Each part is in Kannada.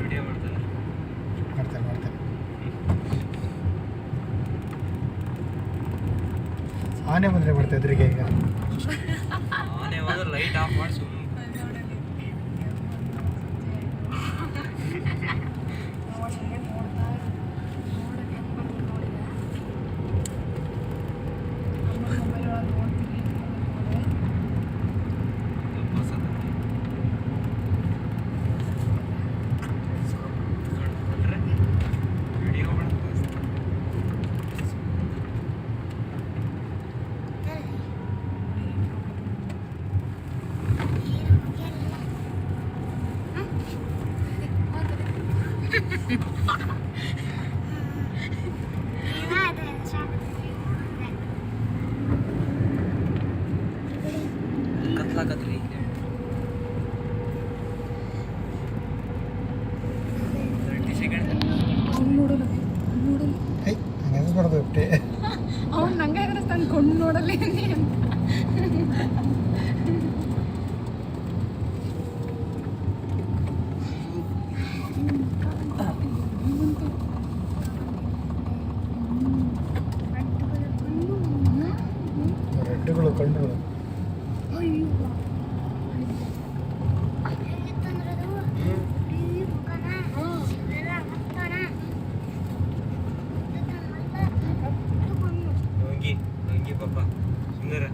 ವಿಡಿಯೋ ಮಾಡ್ತಾರೆ. ಆನೆ ಬಂದರೆ ಮಾಡ್ತಾ ಇದ್ರಿಗೆ ಈಗ ಆನೆ ಹೋದ್ರೆ ಲೈಟ್ ಆಫ್ ಮಾಡಿ ಸುಮ್ಮನೆ ಕತ್ಲಾಕತ್ರಿ. ಅವ್ನು ನಂಗೆ ಎದುರಿಸ್ತಾನೆ ಕೊಂಡು ನೋಡಲಿ ರೆಡ್ಗಳು ಕಂಡು ನಂಗಿ ಪಾಪ ಸುಂದರ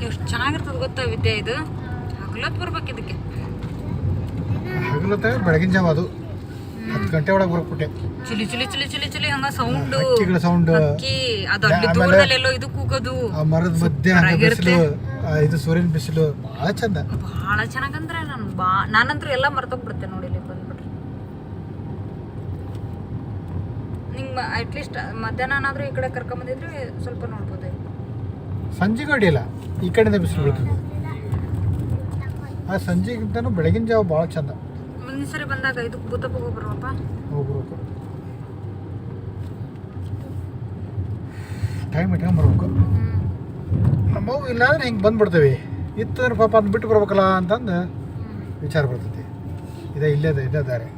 ಎಷ್ಟು ಚೆನ್ನಾಗಿರ್ತದೆ ಗೊತ್ತಾ ವಿದ್ಯೆ. ಇದು ಹಗಲತ್ ಬರ್ಬೇಕು ಇದಕ್ಕೆ. ಹಗಲತ್ತ ಬೆಳಗಿನ ಜಾವ ಅದು 10 ಗಂಟೆ ಒಳಗೆ ಬರ್ಬಿಟ್ಟೆ. ಚಿಲಿ ಚಿಲಿ ಚಿಲಿ ಚಿಲಿ ಚಿಲಿ ಹಂಗ ಸೌಂಡ್ ಹಕ್ಕಿಗಳ ಸೌಂಡ್, ಅಕ್ಕಿ ಅದು ಅಲ್ಲಿ ದೂರದಲ್ಲೆಲ್ಲೋ ಇದು ಕೂಗೋದು, ಆ ಮರದ ಮಧ್ಯೆ ಹಂಗೆ ಬಿಸಿಲು, ಇದು ಸೂರ್ಯನ ಬಿಸಿಲು ಭಾಳ ಚಂದ. ಭಾಳ ಚೆನ್ನಾಗಂದ್ರೆ ನಾನಂತೂ ಎಲ್ಲ ಮರ್ತೋಗ್ಬಿಡ್ತೇನೆ ನೋಡಿ ಇಲ್ಲಿ ಬಂದ್ಬಿಟ್ರೆ. ನಿಂಗೆ ಅಟ್ಲೀಸ್ಟ್ ಮಧ್ಯಾಹ್ನ ಈ ಕಡೆ ಕರ್ಕೊಂಬಂದಿದ್ರೆ ಸ್ವಲ್ಪ ನೋಡ್ಬೋದು. ಸಂಜೆಗೆ ಅಡಿಯಿಲ್ಲ, ಈ ಕಡೆಯಿಂದ ಬಿಸಿಲು ಬೀಳ್ತದೆ. ಆ ಸಂಜೆಗಿಂತನೂ ಬೆಳಗಿನ ಜಾವ ಭಾಳ ಚಂದ. ಮುಂದಿನ ಸರಿ ಬಂದಾಗ ಇದು ಭೂತಪ್ಪ ಹೋಗ್ಬರ್ವಪ್ಪ. ಹೋಗ್ಬೇಕು, ಟೈಮ್ ಇಟ್ಕೊಂಬರ್ಬೇಕು. ನಮ್ಮವು ಇಲ್ಲಾಂದ್ರೆ ಹಿಂಗೆ ಬಂದ್ಬಿಡ್ತೇವೆ. ಇತ್ತಂದ್ರೆ ಪಾಪ ಅದನ್ನ ಬಿಟ್ಟು ಬರ್ಬೇಕಲ್ಲ ಅಂತಂದು ವಿಚಾರ ಬರ್ತೈತಿ. ಇದೇ ಇಲ್ಲೇ ದಾರಿ.